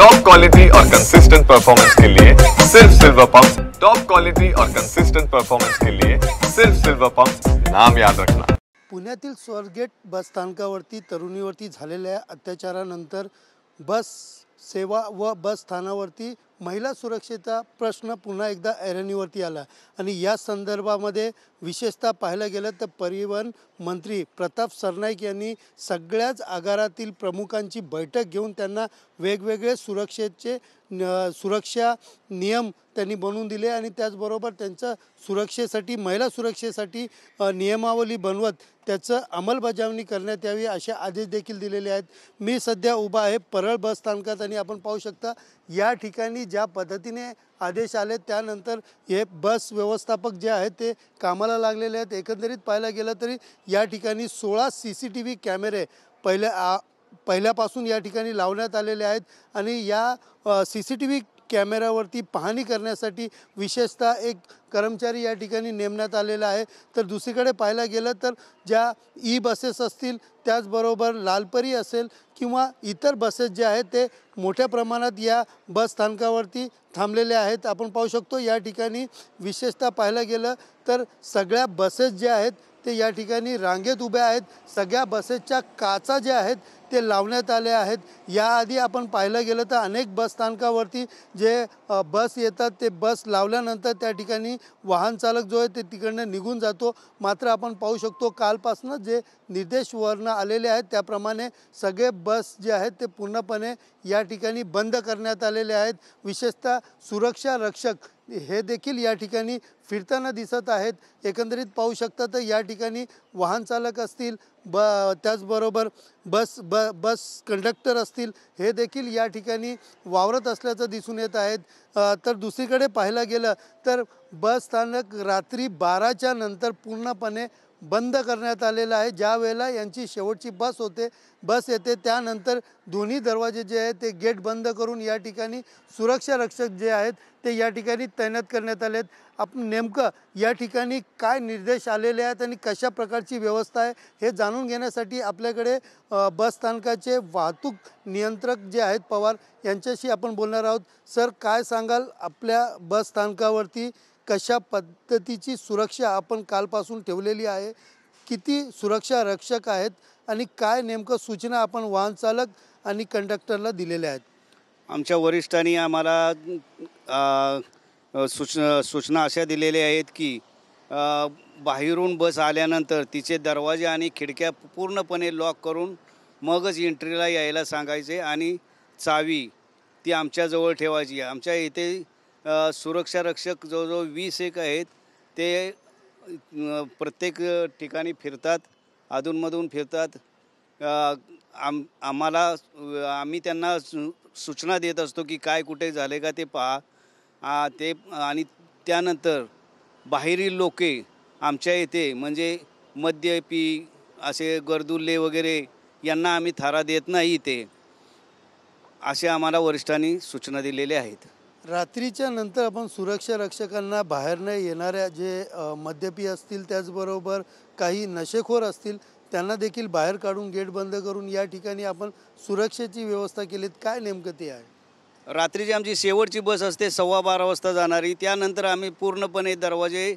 Top quality और consistent performance के लिए सिर्फ सिल्वर पंप। टॉप क्वालिटी और कंसिस्टेंट परफॉर्मेंस के लिए सिर्फ सिल्वर पंप, नाम याद रखना। पुण्यातील स्वारगेट बस स्थानकावरती तरुणीवरती झालेल्या अत्याचारानंतर बस सेवा व बस स्थानावरती महिला सुरक्षेचा प्रश्न पुन्हा एकदा ऐरणीवरती आला आणि या संदर्भामध्ये विशेषतः पाहायला गेलं तर परिवहन मंत्री प्रताप सरनाईक यांनी सगळ्याच आगारातील प्रमुखांची बैठक घेऊन त्यांना वेगवेगळे सुरक्षा नियम त्यांनी बनवून दिले आणि त्याचबरोबर त्यांच्या सुरक्षेसाठी महिला सुरक्षेसाठी नियमावली बनवत त्याचं अंमलबजावणी करण्यात यावी असे आदेश देखील दिलेले आहेत। मी सध्या उभा आहे परळ बस स्थानकात आणि आपण पाहू शकता या ठिकाणी ज्या पद्धतीने आदेश आले त्यानंतर हे बस व्यवस्थापक जे आहेत ते कामाला लागलेले आहेत। एकंदरीत पाहायला गेलं तरी या ठिकाणी 16 CCTV कॅमेरे पहिल्यापासून या ठिकाणी लावण्यात आलेले आहेत आणि या CCTV कॅमेऱ्यावरती पाहणी करण्यासाठी विशेषतः एक कर्मचारी या ठिकाणी नेमण्यात आलेला आहे। तर दुसरीकडे पाहायला गेलं तर ज्या बसेस असतील त्याचबरोबर लालपरी असेल किंवा इतर बसेस जे आहेत ते मोठ्या प्रमाणात या बस स्थानकावरती थांबलेले आहेत। आपण पाहू शकतो या ठिकाणी विशेषतः पाहायला गेलं तर सगळ्या बसेस जे आहेत ते या ठिकाणी रांगेत उभ्या आहेत। सगळ्या बसेसच्या काचा ज्या आहेत ते लावण्यात आले आहेत। याआधी आपण पाहायला गेलं तर अनेक बस स्थानकावरती जे बस येतात ते बस लावल्यानंतर त्या ठिकाणी वाहन चालक जो आहे ते तिकडनं निघून जातो। मात्र आपण पाहू शकतो कालपासून जे निर्देश वर्ण आलेले आहेत त्याप्रमाणे सगळे बस जे आहेत ते पूर्णपणे या ठिकाणी बंद करण्यात आलेले आहेत। विशेषतः सुरक्षा रक्षक हे देखील या ठिकाणी फिरताना दिसत आहेत। एकंदरीत पाहू शकता तर या ठिकाणी वाहन चालक असतील त्याचबरोबर बस कंडक्टर असतील हे देखील या ठिकाणी वावरत असल्याचं दिसून येत आहेत। तर दुसरीकडे पाहायला गेलं तर बस स्थानक रात्री 12च्या नंतर पूर्णपणे बंद करण्यात आलेला आहे। ज्या वेळेला यांची शेवटची बस येते त्यानंतर दोन्ही दरवाजे जे आहेत ते गेट बंद करून या ठिकाणी सुरक्षा रक्षक जे आहेत ते या ठिकाणी तैनात करण्यात आले आहेत। आपण नेमकं या ठिकाणी काय निर्देश आलेले आहेत आणि कशा प्रकारची व्यवस्था आहे हे जाणून घेण्यासाठी आपल्याकडे बस स्थानकाचे वाहतूक नियंत्रक जे आहेत पवार यांच्याशी आपण बोलणार आहोत। सर, काय सांगाल आपल्या बस स्थानकावरती कशा पद्धतीची सुरक्षा आपण कालपासून ठेवलेली आहे, किती सुरक्षा रक्षक आहेत आणि काय नेमकं सूचना आपण वाहन चालक आणि कंडक्टरला दिलेल्या आहेत? आमच्या वरिष्ठांनी आम्हाला सूचना अशा दिलेल्या आहेत की बाहेरून बस आल्यानंतर तिचे दरवाजे आणि खिडक्या पूर्णपणे लॉक करून मगच एंट्रीला यायला सांगायचे आणि चावी ती आमच्याजवळ ठेवायची। आमच्या इथे सुरक्षा रक्षक जवळजवळ 20 एक आहेत। ते प्रत्येक ठिकाणी फिरतात, अधूनमधून फिरतात। आम्ही त्यांना सूचना देत असतो की काय कुठे झाले का ते पहा ते आणि त्यानंतर बाहेरील लोके आमच्या इथे म्हणजे मद्यपी असे गर्दुल्ले वगैरे यांना आम्ही थारा देत नाही इथे, असे आम्हाला वरिष्ठांनी सूचना दिलेल्या आहेत। रात्रीच्या नंतर आपण सुरक्षा रक्षकांना बाहेरनं येणाऱ्या जे मद्यपी असतील त्याचबरोबर काही नशेखोर असतील त्यांना देखील बाहेर काढून गेट बंद करून या ठिकाणी आपण सुरक्षेची व्यवस्था केलीत, काय नेमकं ते आहे? रात्रीची आमची शेवटची बस असते 12:15 वाजता जाणारी, त्यानंतर आम्ही पूर्णपणे दरवाजे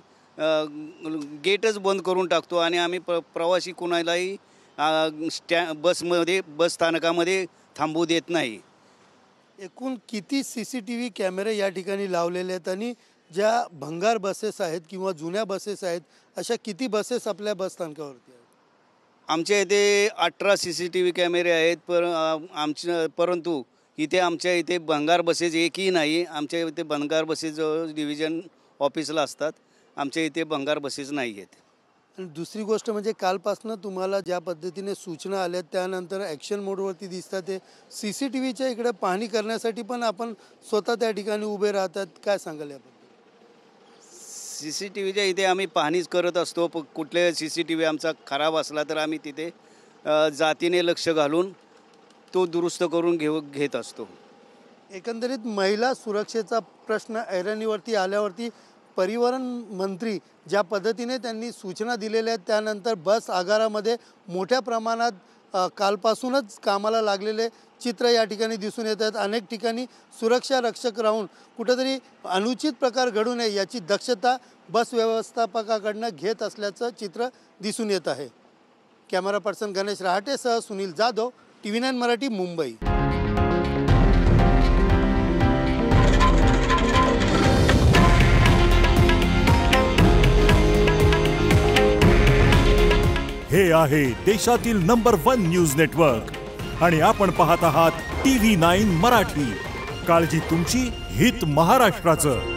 गेटच बंद करून टाकतो आणि आम्ही प्रवासी कुणालाही बस स्थानकामध्ये थांबू देत नाही। एकूण किती CCTV कॅमेरे या ठिकाणी लावलेले आहेत आणि ज्या भंगार बसेस आहेत किंवा जुन्या बसेस आहेत अशा किती बसेस आपल्या बस स्थानकावरती आहेत? आमच्या इथे 18 CCTV कॅमेरे आहेत परंतु इथे आमच्या इथे भंगार बसेस एकही नाही। आमच्या इथे भंगार बसेस डिव्हिजन ऑफिसला असतात, आमच्या इथे भंगार बसेस नाही आहेत। आणि दुसरी गोष्ट म्हणजे कालपासून तुम्हाला ज्या पद्धतीने सूचना आल्या त्यानंतर ॲक्शन मोडवरती दिसतात ते CCTVच्या इकडे पाहणी करण्यासाठी पण आपण स्वतः त्या ठिकाणी उभे राहतात, काय सांगाल याबद्दल? CCTVच्या इथे आम्ही पाहणीच करत असतो। कुठले CCTV आमचा खराब असला तर आम्ही तिथे जातीने लक्ष घालून तो दुरुस्त करून घेत असतो। एकंदरीत महिला सुरक्षेचा प्रश्न ऐरणीवरती आल्यावरती परिवहन मंत्री ज्या पद्धतीने त्यांनी सूचना दिलेल्या आहेत त्यानंतर बस आगारामध्ये मोठ्या प्रमाणात कालपासूनच कामाला लागलेले चित्र या ठिकाणी दिसून येत आहेत। अनेक ठिकाणी सुरक्षा रक्षक राहून कुठेतरी अनुचित प्रकार घडू नये याची दक्षता बस व्यवस्थापकाकडनं घेत असल्याचं चित्र दिसून येत आहे। कॅमेरा पर्सन गणेश रहाटेसह सुनील जाधव, TV9 मराठी, मुंबई। हे आहे देशातील नंबर 1 न्यूज नेटवर्क आणि आपण पाहत आहात TV9 मराठी। काळजी तुमची, हित महाराष्ट्राचं।